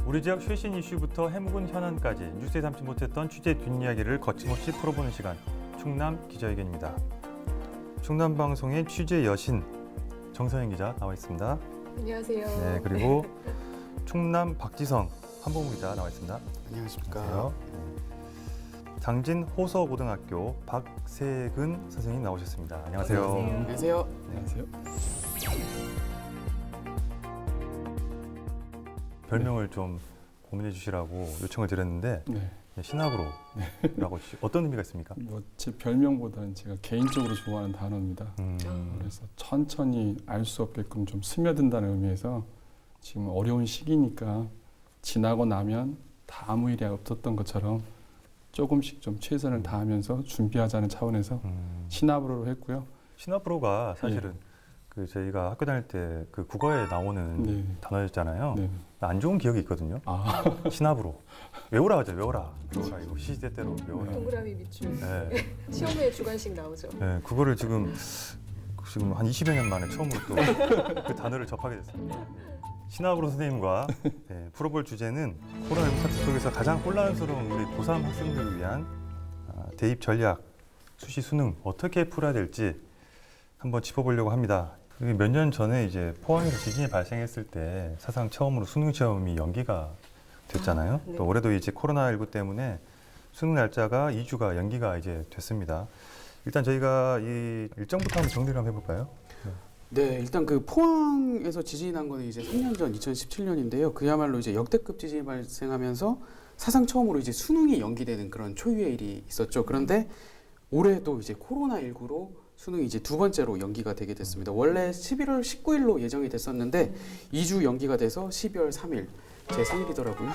우리 지역 최신 이슈부터 해묵은 현안까지 뉴스에 담지 못했던 취재 뒷이야기를 거침없이 풀어보는 시간, 충남 기자회견입니다. 충남방송의 취재 여신 정서연 기자 나와 있습니다. 안녕하세요. 네, 그리고 충남 박지성 한봉우 기자 나와 있습니다. 안녕하십니까. 안녕하세요. 네. 당진 호서고등학교 박세근 선생님 나오셨습니다. 안녕하세요. 안녕하세요. 안녕하세요. 별명을 좀 고민해 주시라고 요청을 드렸는데 네. 신압으로라고 어떤 의미가 있습니까? 제 별명보다는 제가 개인적으로 좋아하는 단어입니다. 그래서 천천히 알 수 없게끔 좀 스며든다는 의미에서 지금 어려운 시기니까 지나고 나면 다 아무 일이 없었던 것처럼 조금씩 좀 최선을 다하면서 준비하자는 차원에서 신압으로로 했고요. 신압으로가 사실은 그 저희가 학교 다닐 때 그 국어에 나오는 단어였잖아요. 네. 안 좋은 기억이 있거든요. 신압으로 외우라 하죠. 외워라. 이거 시시때때로 외워라. 동그라미 밑줄. 네. 시험에 주관식 나오죠. 네, 그거를 지금 한 20여 년 만에 처음으로 또 그 단어를 접하게 됐습니다. 신압으로 선생님과 풀어볼 주제는 코로나19 사태 속에서 가장 혼란스러운 우리 고3 학생들을 위한 대입 전략, 수시 수능 어떻게 풀어야 될지 한번 짚어보려고 합니다. 몇 년 전에 이제 포항에서 지진이 발생했을 때 사상 처음으로 수능 시험이 연기가 됐잖아요. 네. 또 올해도 이제 코로나19 때문에 수능 날짜가 2주가 연기가 이제 됐습니다. 일단 저희가 이 일정부터 한번 정리를 한번 해볼까요? 네, 일단 그 포항에서 지진이 난 거는 이제 3년 전 2017년인데요. 그야말로 이제 역대급 지진이 발생하면서 사상 처음으로 이제 수능이 연기되는 그런 초유의 일이 있었죠. 그런데 올해도 이제 코로나19로 수능이 이제 두 번째로 연기가 되게 됐습니다. 원래 11월 19일로 예정이 됐었는데 2주 연기가 돼서 12월 3일 제 생일이더라고요.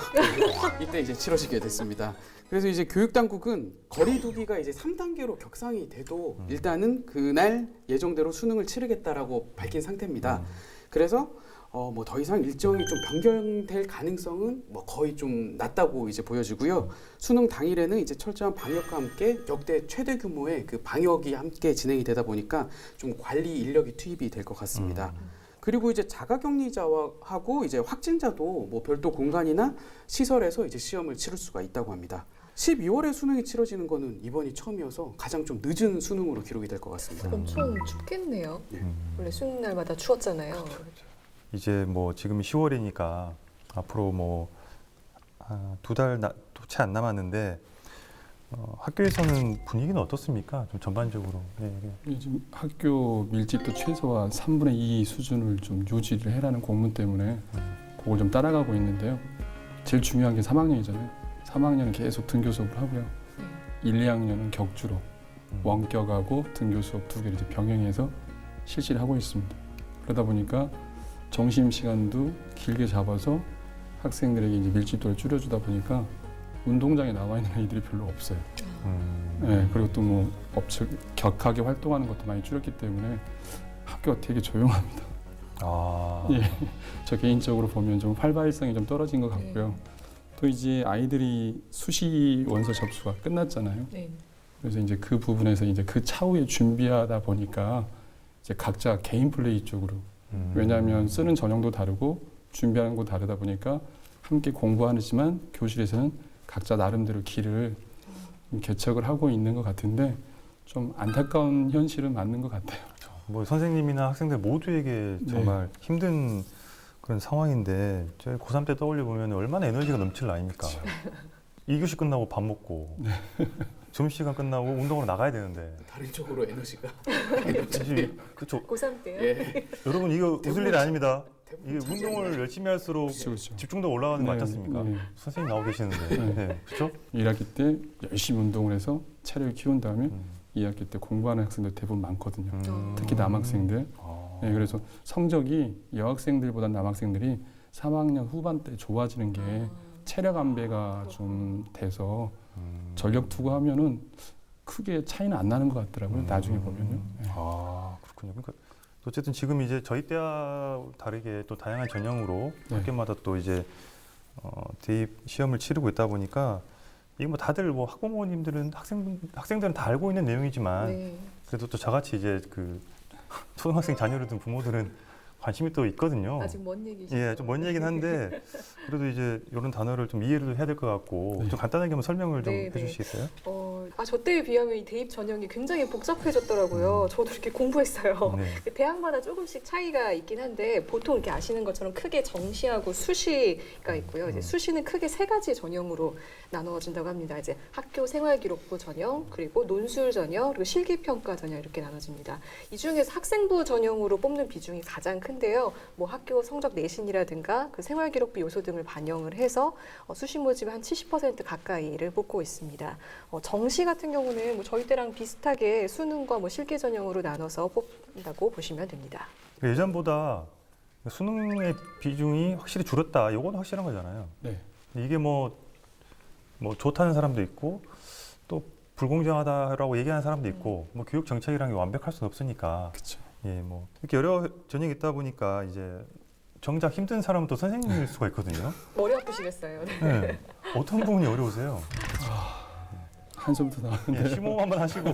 이때 이제 치러지게 됐습니다. 그래서 이제 교육당국은 거리두기가 이제 3단계로 격상이 돼도 일단은 그날 예정대로 수능을 치르겠다라고 밝힌 상태입니다. 그래서 뭐 더 이상 일정이 좀 변경될 가능성은 뭐 거의 좀 낮다고 이제 보여지고요. 수능 당일에는 이제 철저한 방역과 함께 역대 최대 규모의 그 방역이 함께 진행이 되다 보니까 좀 관리 인력이 투입이 될 것 같습니다. 그리고 이제 자가격리자하고 이제 확진자도 뭐 별도 공간이나 시설에서 이제 시험을 치를 수가 있다고 합니다. 12월에 수능이 치러지는 거는 이번이 처음이어서 가장 좀 늦은 수능으로 기록이 될 것 같습니다. 엄청 춥겠네요. 원래 수능 날마다 추웠잖아요. 이제 뭐 지금 10월이니까 앞으로 뭐 두 달 채 안 남았는데 학교에서는 분위기는 어떻습니까? 좀 전반적으로. 지금 학교 밀집도 최소화 3분의 2 수준을 좀 유지를 해라는 공문 때문에 그걸 좀 따라가고 있는데요. 제일 중요한 게 3학년이잖아요. 3학년은 계속 등교 수업을 하고요. 1, 2학년은 격주로 원격하고 등교 수업 두 개를 이제 병행해서 실시를 하고 있습니다. 그러다 보니까 점심시간도 길게 잡아서 학생들에게 이제 밀집도를 줄여주다 보니까 운동장에 나와 있는 아이들이 별로 없어요. 네, 그리고 또 뭐 격하게 활동하는 것도 많이 줄였기 때문에 학교가 되게 조용합니다. 예, 저 개인적으로 보면 좀 활발성이 좀 떨어진 것 같고요. 또 이제 아이들이 수시 원서 접수가 끝났잖아요. 네. 그래서 이제 그 부분에서 이제 그 차후에 준비하다 보니까 이제 각자 개인 플레이 쪽으로 왜냐하면 쓰는 전형도 다르고 준비하는 것도 다르다 보니까 함께 공부하지만 교실에서는 각자 나름대로 길을 개척을 하고 있는 것 같은데 좀 안타까운 현실은 맞는 것 같아요. 뭐 선생님이나 학생들 모두에게 정말 힘든 그런 상황인데 저희 고3 때 떠올려 보면 얼마나 에너지가 넘칠 나이입니까? 2교시 끝나고 밥 먹고 점심시간 끝나고 운동으로 나가야 되는데 다른 쪽으로 에너지가 그렇죠. 고3 때요? 여러분 이거 웃을 일이 아닙니다. 이게 운동을 열심히 할수록 그렇죠. 집중도가 올라가는 거 맞지 않습니까? 선생님 나오고 계시는데 그렇죠? 1학기 때 열심히 운동을 해서 체력을 키운 다음에 2학기 때 공부하는 학생들 대부분 많거든요. 특히 남학생들. 네, 그래서 성적이 여학생들보다 남학생들이 3학년 후반 때 좋아지는 게 체력 안배가 좀 돼서 전력 투구하면은 크게 차이는 안 나는 것 같더라고요. 나중에 보면요. 네. 그렇군요. 그러니까 어쨌든 지금 이제 저희 때와 다르게 또 다양한 전형으로 학교마다 또 이제 대입 시험을 치르고 있다 보니까 이게 뭐 다들 뭐 학부모님들은 학생들은 다 알고 있는 내용이지만 그래도 또 저같이 이제 그 초등학생 자녀를 둔 부모들은 관심이 또 있거든요. 아직 먼 얘기죠. 예, 좀 먼 얘기긴 한데 그래도 이제 이런 단어를 좀 이해를 해야 될 것 같고 네. 좀 간단하게 한번 설명을 좀 네, 해주시겠어요? 저 때에 비하면 이 대입 전형이 굉장히 복잡해졌더라고요. 저도 이렇게 공부했어요. 네. 대학마다 조금씩 차이가 있긴 한데 보통 이렇게 아시는 것처럼 크게 정시하고 수시가 있고요. 이제 수시는 크게 세 가지 전형으로 나누어진다고 합니다. 이제 학교 생활기록부 전형, 그리고 논술 전형, 그리고 실기평가 전형 이렇게 나눠집니다. 이 중에서 학생부 전형으로 뽑는 비중이 가장 큰데요. 뭐 학교 성적 내신이라든가 그 생활기록부 요소 등을 반영을 해서 수시 모집의 한 70% 가까이를 뽑고 있습니다. 정시 같은 경우는 뭐 저희 때랑 비슷하게 수능과 뭐 실기 전형으로 나눠서 뽑는다고 보시면 됩니다. 예전보다 수능의 비중이 확실히 줄었다. 이건 확실한 거잖아요. 네. 이게 뭐 좋다는 사람도 있고 또 불공정하다라고 얘기하는 사람도 있고 뭐 교육 정책이라는 게 완벽할 수는 없으니까 그렇죠. 예, 뭐 이렇게 여러 전형이 있다 보니까 이제 정작 힘든 사람은 또 선생님일 수가 있거든요. 머리 아프시겠어요. 네. 네. 어떤 부분이 어려우세요? 한숨도 나오는데 예, 심호흡 한번 하시고.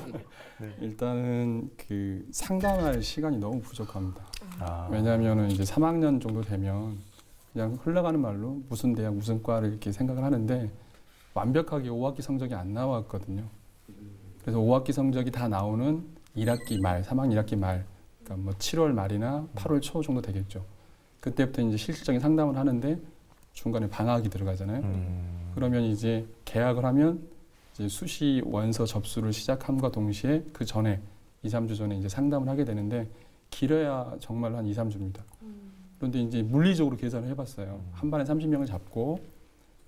일단은 그 상담할 시간이 너무 부족합니다. 아, 왜냐하면은 이제 3학년 정도 되면 그냥 흘러가는 말로 무슨 대학 무슨 과를 이렇게 생각을 하는데 완벽하게 5학기 성적이 안 나왔거든요. 그래서 5학기 성적이 다 나오는 1학기 말, 3학년 1학기 말, 그러니까 뭐 7월 말이나 8월 초 정도 되겠죠. 그때부터 이제 실질적인 상담을 하는데 중간에 방학이 들어가잖아요. 그러면 이제 개학을 하면 이제 수시 원서 접수를 시작함과 동시에 그 전에 2, 3주 전에 이제 상담을 하게 되는데 길어야 정말 한 2, 3주입니다. 그런데 이제 물리적으로 계산을 해봤어요. 한 반에 30명을 잡고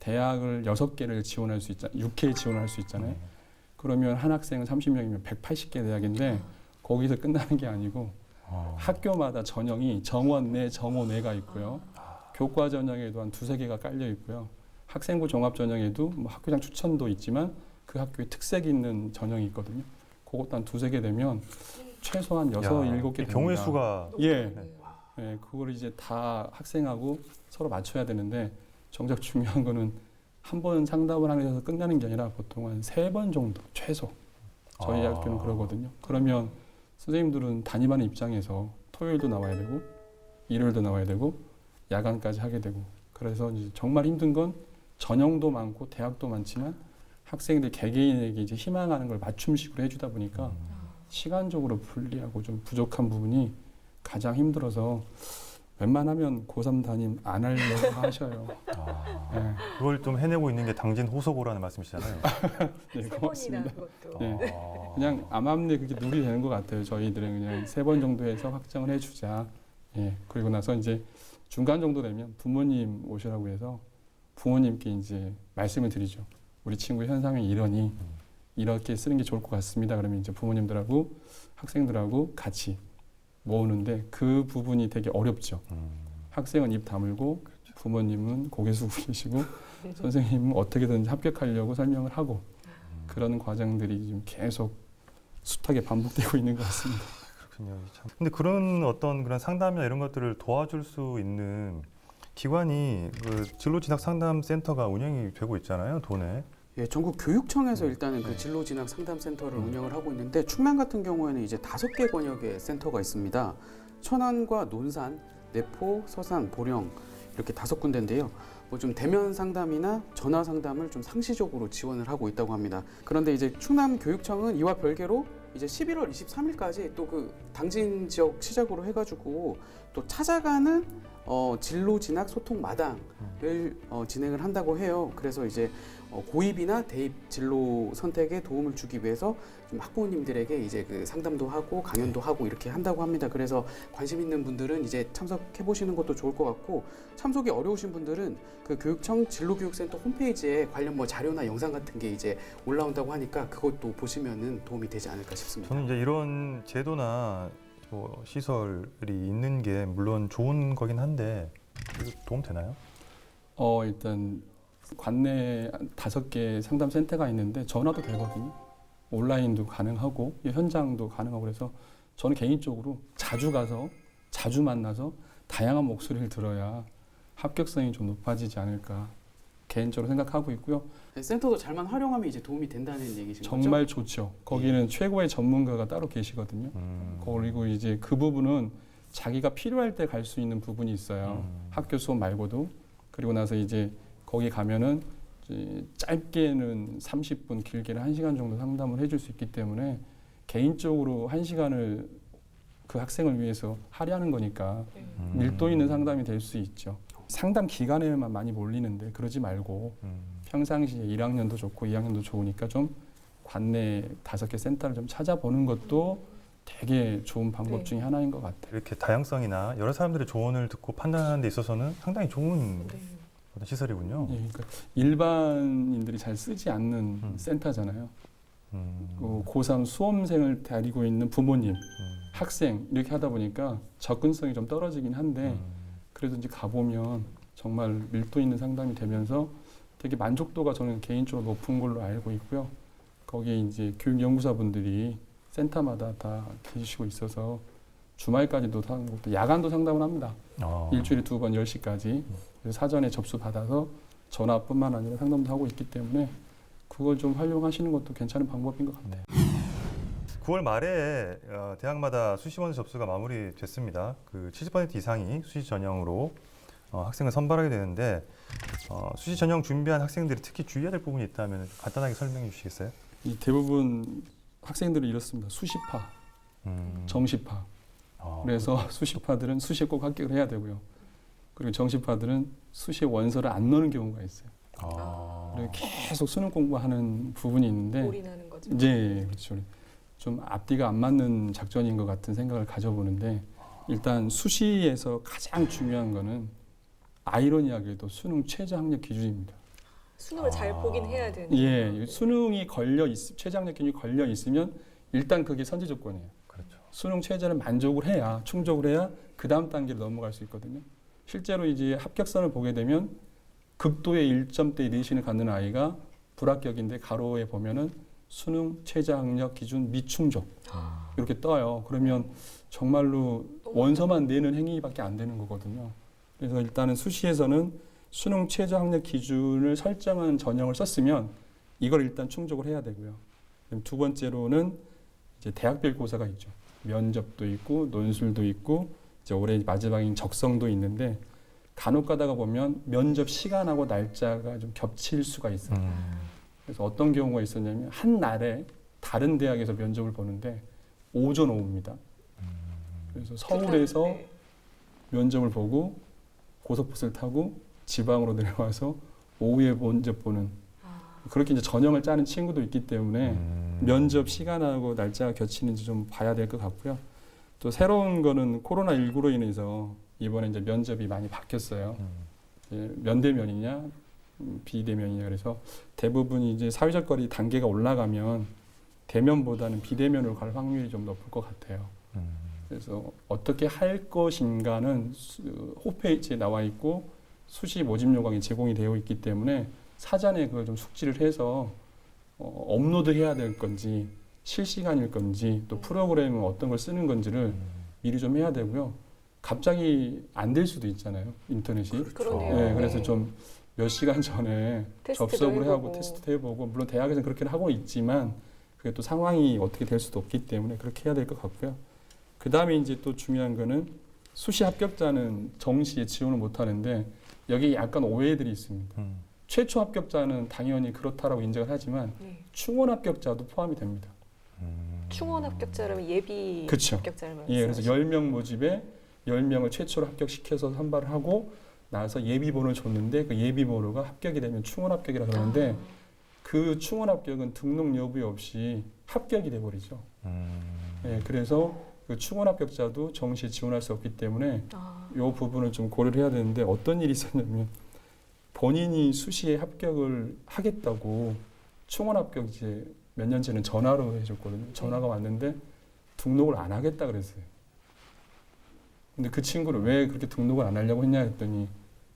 대학을 6개를 지원할 수 있잖아요. 6회 지원을 할 수 있잖아요. 그러면 한 학생은 30명이면 180개 대학인데 거기서 끝나는 게 아니고 학교마다 전형이 정원 내, 정호 내가 있고요. 교과 전형에도 한 2-3개가 깔려 있고요. 학생부 종합 전형에도 뭐 학교장 추천도 있지만 그 학교에 특색이 있는 전형이 있거든요. 그것도 한 2-3개 되면 최소한 6-7개 됩니다. 경우의 수가 예. 예, 그걸 이제 다 학생하고 서로 맞춰야 되는데 정작 중요한 거는 한 번 상담을 하면서 끝나는 게 아니라 보통 한 3번 정도 최소 저희 학교는 그러거든요. 그러면 선생님들은 담임하는 입장에서 토요일도 나와야 되고 일요일도 나와야 되고 야간까지 하게 되고 그래서 이제 정말 힘든 건 전형도 많고 대학도 많지만 학생들 개개인에게 이제 희망하는 걸 맞춤식으로 해주다 보니까 시간적으로 불리하고 좀 부족한 부분이 가장 힘들어서 웬만하면 고3 담임 안 하려고 하셔요. 네. 그걸 좀 해내고 있는 게 당진 호소고라는 말씀이시잖아요. 네, 세 번이나 고맙습니다. 그것도. 네. 그냥 암암리에 그렇게 누리 되는 것 같아요. 저희들은 그냥 3번 정도 해서 확정을 해주자. 예. 그리고 나서 이제 중간 정도 되면 부모님 오시라고 해서 부모님께 이제 말씀을 드리죠. 우리 친구 현상이 이러니 이렇게 쓰는 게 좋을 것 같습니다. 그러면 이제 부모님들하고 학생들하고 같이 모으는데 그 부분이 되게 어렵죠. 학생은 입 다물고 부모님은 고개 숙이고 계시고 선생님은 어떻게든 합격하려고 설명을 하고 그런 과정들이 지금 계속 숱하게 반복되고 있는 것 같습니다. 그렇군요. 참. 근데 그런 상담이나 이런 것들을 도와줄 수 있는 기관이 그 진로진학상담센터가 운영이 되고 있잖아요, 도내. 예, 전국 교육청에서 일단은 그 진로진학 상담센터를 운영을 하고 있는데 충남 같은 경우에는 이제 5개 권역의 센터가 있습니다. 천안과 논산, 내포, 서산, 보령 이렇게 5군데인데요. 뭐 좀 대면 상담이나 전화 상담을 좀 상시적으로 지원을 하고 있다고 합니다. 그런데 이제 충남 교육청은 이와 별개로 이제 11월 23일까지 또 그 당진 지역 시작으로 해가지고 또 찾아가는 진로 진학 소통 마당을 진행을 한다고 해요. 그래서 이제 고입이나 대입 진로 선택에 도움을 주기 위해서 좀 학부모님들에게 이제 그 상담도 하고 강연도 하고 이렇게 한다고 합니다. 그래서 관심 있는 분들은 이제 참석해 보시는 것도 좋을 것 같고 참석이 어려우신 분들은 그 교육청 진로교육센터 홈페이지에 관련 뭐 자료나 영상 같은 게 이제 올라온다고 하니까 그것도 보시면은 도움이 되지 않을까 싶습니다. 저는 이제 이런 제도나 뭐 시설이 있는 게 물론 좋은 거긴 한데 이거 도움 되나요? 일단 관내 5개 상담센터가 있는데 전화도 되거든요. 온라인도 가능하고 현장도 가능하고 그래서 저는 개인적으로 자주 가서 자주 만나서 다양한 목소리를 들어야 합격성이 좀 높아지지 않을까 개인적으로 생각하고 있고요. 센터도 잘만 활용하면 이제 도움이 된다는 얘기신 거죠? 정말 좋죠. 거기는 최고의 전문가가 따로 계시거든요. 그리고 이제 그 부분은 자기가 필요할 때 갈 수 있는 부분이 있어요. 학교 수업 말고도. 그리고 나서 이제 거기 가면은 이제 짧게는 30분, 길게는 1시간 정도 상담을 해줄 수 있기 때문에 개인적으로 1시간을 그 학생을 위해서 할애하는 거니까 밀도 있는 상담이 될 수 있죠. 상담 기간에만 많이 몰리는데 그러지 말고 평상시에 1학년도 좋고 2학년도 좋으니까 좀 관내 5개 센터를 좀 찾아보는 것도 되게 좋은 방법 네. 중에 하나인 것 같아요. 이렇게 다양성이나 여러 사람들의 조언을 듣고 판단하는 데 있어서는 상당히 좋은 네. 어떤 시설이군요. 예, 그러니까 일반인들이 잘 쓰지 않는 센터잖아요. 고3 수험생을 데리고 있는 부모님, 학생 이렇게 하다 보니까 접근성이 좀 떨어지긴 한데 그래도 이제 가보면 정말 밀도 있는 상담이 되면서 되게 만족도가 저는 개인적으로 높은 걸로 알고 있고요. 거기에 이제 교육연구사분들이 센터마다 다 계시고 있어서 주말까지도 상담, 또 야간도 상담을 합니다. 일주일에 2번 10시까지. 그래서 사전에 접수 받아서 전화뿐만 아니라 상담도 하고 있기 때문에 그걸 좀 활용하시는 것도 괜찮은 방법인 것 같아요. 9월 말에 대학마다 수시원 접수가 마무리됐습니다. 그 70% 이상이 수시 전형으로 학생을 선발하게 되는데 수시 전형 준비한 학생들이 특히 주의해야 될 부분이 있다면 간단하게 설명해 주시겠어요? 이 대부분 학생들은 이렇습니다. 수시파, 정시파. 그래서 수시파들은 수시에 꼭 합격을 해야 되고요. 그리고 정시파들은 수시에 원서를 안 넣는 경우가 있어요. 그리고 계속 수능 공부하는 부분이 있는데 올인하는 거죠. 이제 그렇죠. 좀 앞뒤가 안 맞는 작전인 것 같은 생각을 가져보는데 일단 수시에서 가장 중요한 거는 아이러니하게도 수능 최저 학력 기준입니다. 수능을 잘 보긴 해야 되는. 예, 수능이 최저 학력 기준이 걸려 있으면 일단 그게 선제 조건이에요. 그렇죠. 수능 최저를 만족을 해야 충족을 해야 그 다음 단계로 넘어갈 수 있거든요. 실제로 이제 합격선을 보게 되면 극도의 1점대 내신을 갖는 아이가 불합격인데 가로에 보면은 수능 최저 학력 기준 미충족 이렇게 떠요. 그러면 정말로 원서만 내는 행위밖에 안 되는 거거든요. 그래서 일단은 수시에서는 수능 최저 학력 기준을 설정한 전형을 썼으면 이걸 일단 충족을 해야 되고요. 그럼 두 번째로는 이제 대학별 고사가 있죠. 면접도 있고 논술도 있고 이제 올해 마지막인 적성도 있는데 간혹 가다가 보면 면접 시간하고 날짜가 좀 겹칠 수가 있어요. 그래서 어떤 경우가 있었냐면 한 날에 다른 대학에서 면접을 보는데 오전 오후입니다. 그래서 서울에서 네. 면접을 보고 고속버스를 타고 지방으로 내려와서 오후에 면접 보는 그렇게 이제 전형을 짜는 친구도 있기 때문에 면접 시간하고 날짜가 겹치는지 좀 봐야 될 것 같고요. 또 새로운 거는 코로나19로 인해서 이번에 이제 면접이 많이 바뀌었어요. 면대면이냐 비대면이냐 그래서 대부분 이제 사회적 거리 단계가 올라가면 대면보다는 비대면으로 갈 확률이 좀 높을 것 같아요. 그래서 어떻게 할 것인가는 홈페이지에 나와 있고 수시 모집 요강이 제공이 되어 있기 때문에 사전에 그걸 좀 숙지를 해서 업로드해야 될 건지 실시간일 건지 또 프로그램은 어떤 걸 쓰는 건지를 미리 좀 해야 되고요. 갑자기 안 될 수도 있잖아요. 인터넷이. 그러네요. 네, 그래서 좀 몇 시간 전에 테스트도 접속을 하고 해보고. 테스트도 해보고 물론 대학에서는 그렇게 하고 있지만 그게 또 상황이 어떻게 될 수도 없기 때문에 그렇게 해야 될 것 같고요. 그 다음에 이제 또 중요한 거는 수시 합격자는 정시에 지원을 못 하는데 여기 약간 오해들이 있습니다. 최초 합격자는 당연히 그렇다라고 인정을 하지만 네. 충원 합격자도 포함이 됩니다. 충원 합격자라면 예비 그쵸. 합격자를 예, 말씀하시죠. 그래서 10명 모집에 10명을 최초로 합격시켜서 선발을 하고 나서 예비번호를 줬는데 그 예비번호가 합격이 되면 충원 합격이라 그러는데 그 충원 합격은 등록 여부에 없이 합격이 돼버리죠. 예, 그래서 그 충원 합격자도 정시에 지원할 수 없기 때문에 이 부분을 좀 고려를 해야 되는데 어떤 일이 있었냐면 본인이 수시에 합격을 하겠다고 충원 합격 이제 몇 년 전에 전화로 해줬거든요. 전화가 왔는데 등록을 안 하겠다 그랬어요. 근데 그 친구를 왜 그렇게 등록을 안 하려고 했냐 했더니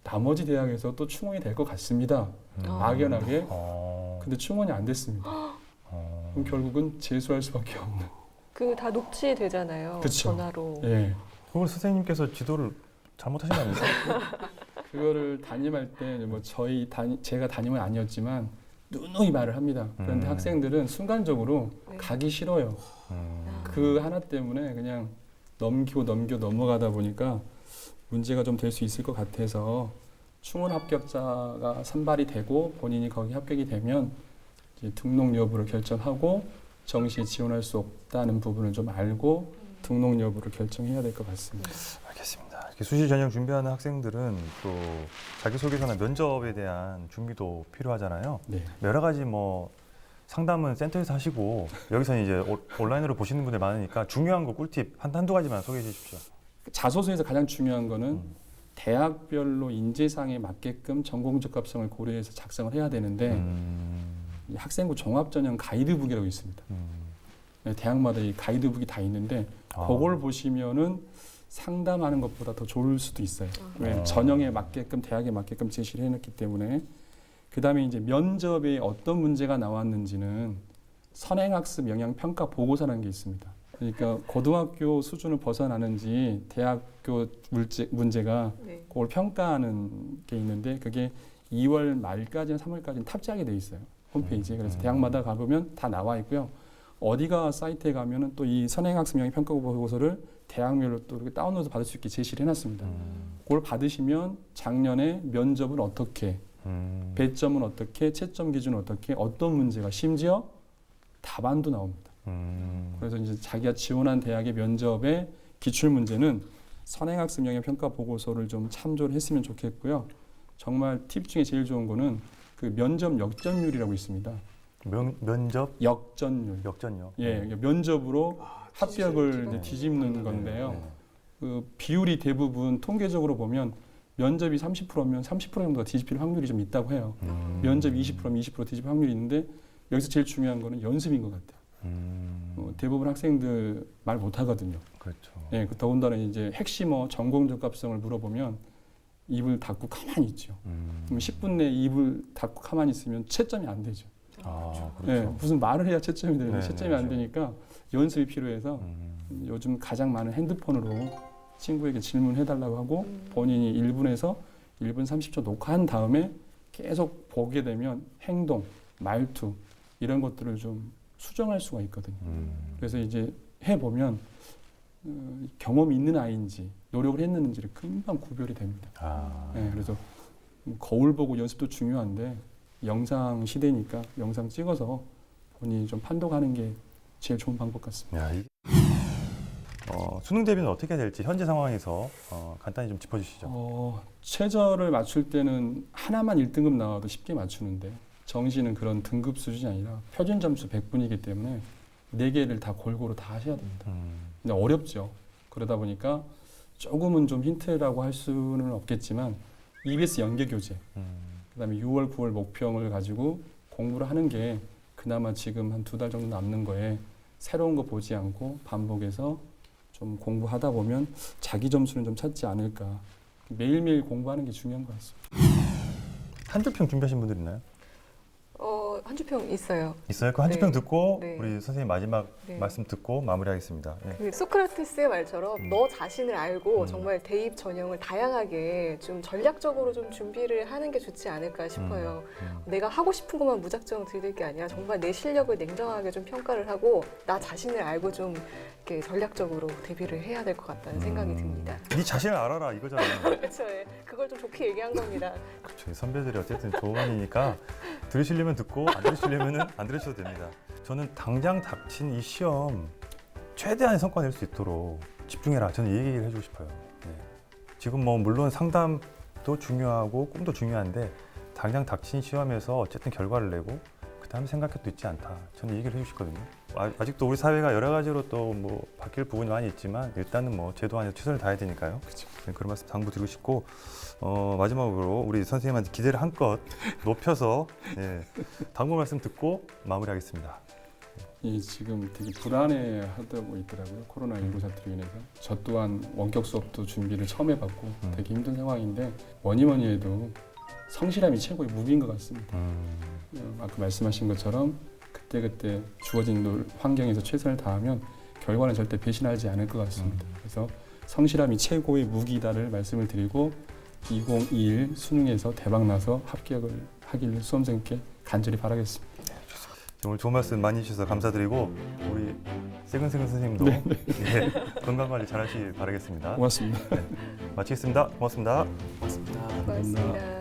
나머지 대학에서 또 충원이 될 것 같습니다. 막연하게. 근데 충원이 안 됐습니다. 그럼 결국은 재수할 수밖에 없는. 그 다 녹취되잖아요. 그쵸. 전화로. 예. 그걸 선생님께서 지도를 잘못하신 거 아닙니까? 그거를 담임할 때 뭐 제가 담임은 아니었지만 누누이 말을 합니다. 그런데 학생들은 순간적으로 네. 가기 싫어요. 그 하나 때문에 그냥 넘어가다 보니까 문제가 좀 될 수 있을 것 같아서 충원 합격자가 선발이 되고 본인이 거기 합격이 되면 이제 등록 여부를 결정하고 정시에 지원할 수 없다는 부분을 좀 알고 등록 여부를 결정해야 될 것 같습니다. 알겠습니다. 이렇게 수시 전형 준비하는 학생들은 또 자기소개서나 면접에 대한 준비도 필요하잖아요. 네. 여러 가지 뭐 상담은 센터에서 하시고 여기서는 이제 온라인으로 보시는 분들 많으니까 중요한 거 꿀팁 한두 가지만 소개해 주십시오. 자소서에서 가장 중요한 거는 대학별로 인재상에 맞게끔 전공 적합성을 고려해서 작성을 해야 되는데 이 학생부 종합전형 가이드북이라고 있습니다. 네, 대학마다 이 가이드북이 다 있는데 그걸 보시면은 상담하는 것보다 더 좋을 수도 있어요. 왜 전형에 맞게끔 대학에 맞게끔 제시를 해놨기 때문에. 그다음에 이제 면접에 어떤 문제가 나왔는지는 선행학습 영향평가 보고서라는 게 있습니다. 그러니까 고등학교 수준을 벗어나는지 대학교 문제가 네. 그걸 평가하는 게 있는데 그게 2월 말까지나 3월까지는 탑재하게 돼 있어요. 홈페이지에. 그래서 대학마다 가보면 다 나와 있고요. 어디가 사이트에 가면은 또 이 선행학습 영향평가 보고서를 대학별로 또 이렇게 다운로드 받을 수 있게 제시를 해놨습니다. 그걸 받으시면 작년에 면접은 어떻게 배점은 어떻게, 채점 기준은 어떻게, 어떤 문제가 심지어 답안도 나옵니다. 그래서 이제 자기가 지원한 대학의 면접의 기출 문제는 선행학습 영향평가 보고서를 좀 참조를 했으면 좋겠고요. 정말 팁 중에 제일 좋은 거는 그 면접 역전율이라고 있습니다. 면접 역전율. 역전요. 예, 면접으로 합격을 이제 뒤집는 건데요. 그 비율이 대부분 통계적으로 보면 면접이 30%면 30% 정도가 뒤집힐 확률이 좀 있다고 해요. 면접이 20%면 20% 뒤집힐 확률이 있는데 여기서 제일 중요한 거는 연습인 것 같아요. 대부분 학생들 말 못하거든요. 그렇죠. 예, 더군다나 이제 핵심어 전공 적합성을 물어보면 입을 닫고 가만히 있죠. 그럼 10분 내에 입을 닫고 가만히 있으면 채점이 안 되죠. 아, 예, 그렇죠. 무슨 말을 해야 채점이 되는데 네, 채점이 네, 안 되니까 연습이 필요해서 요즘 가장 많은 핸드폰으로 친구에게 질문해달라고 하고 본인이 1분에서 1분 30초 녹화한 다음에 계속 보게 되면 행동, 말투 이런 것들을 좀 수정할 수가 있거든요. 그래서 이제 해보면 경험이 있는 아이인지 노력을 했는지를 금방 구별이 됩니다. 아, 네, 그래서 거울 보고 연습도 중요한데 영상 시대니까 영상 찍어서 본인이 좀 판독하는 게 제일 좋은 방법 같습니다. 야, 수능 대비는 어떻게 해야 될지 현재 상황에서 간단히 좀 짚어주시죠. 최저를 맞출 때는 하나만 1등급 나와도 쉽게 맞추는데 정시는 그런 등급 수준이 아니라 표준 점수 100분이기 때문에 4개를 다 골고루 다 하셔야 됩니다. 근데 어렵죠. 그러다 보니까 조금은 좀 힌트라고 할 수는 없겠지만 EBS 연계 교재, 그다음에 6월, 9월 목표를 가지고 공부를 하는 게 그나마 지금 한 2달 정도 남는 거에 새로운 거 보지 않고 반복해서 좀 공부하다 보면 자기 점수는 좀 찾지 않을까. 매일매일 공부하는 게 중요한 것 같습니다. 한 줄 평 준비하신 분들 있나요? 한 주평 있어요. 있어요? 그 한 줄 평 네. 듣고 네. 우리 선생님 마지막 네. 말씀 듣고 마무리하겠습니다. 예. 그 소크라테스의 말처럼 너 자신을 알고 정말 대입 전형을 다양하게 좀 전략적으로 좀 준비를 하는 게 좋지 않을까 싶어요. 내가 하고 싶은 것만 무작정 들릴 게 아니라 정말 내 실력을 냉정하게 좀 평가를 하고 나 자신을 알고 좀 이렇게 전략적으로 대비를 해야 될 것 같다는 생각이 듭니다. 네 자신을 알아라 이거잖아요. 그렇죠. 예. 그걸 좀 좋게 얘기한 겁니다. 그렇죠. 선배들이 어쨌든 조언이니까 들으시려면 듣고 안 들으시려면 안 들으셔도 됩니다. 저는 당장 닥친 이 시험 최대한의 성과 낼 수 있도록 집중해라. 저는 이 얘기를 해주고 싶어요. 네. 지금 뭐 물론 상담도 중요하고 꿈도 중요한데 당장 닥친 시험에서 어쨌든 결과를 내고 그 다음에 생각해도 있지 않다. 저는 이 얘기를 해주고 싶거든요. 아직도 우리 사회가 여러 가지로 또 뭐 바뀔 부분이 많이 있지만 일단은 뭐 제도 안에서 최선을 다해야 되니까요. 네, 그런 말씀 당부드리고 싶고 마지막으로 우리 선생님한테 기대를 한껏 높여서 당부 말씀 듣고 마무리하겠습니다. 지금 되게 불안해하고 있더라고요. 코로나19 사태로 인해서. 저 또한 원격 수업도 준비를 처음 해봤고 되게 힘든 상황인데 뭐니 해도 성실함이 최고의 무기인 것 같습니다. 아까 말씀하신 것처럼 그때 주어진 환경에서 최선을 다하면 결과는 절대 배신하지 않을 것 같습니다. 그래서 성실함이 최고의 무기다를 말씀을 드리고 2021 수능에서 대박 나서 합격을 하기를 수험생께 간절히 바라겠습니다. 오늘 좋은 말씀 많이 해주셔서 감사드리고 우리 세근세근 선생님도 예, 건강관리 잘 하시길 바라겠습니다. 고맙습니다. 마치겠습니다. 고맙습니다. 고맙습니다. 고맙습니다.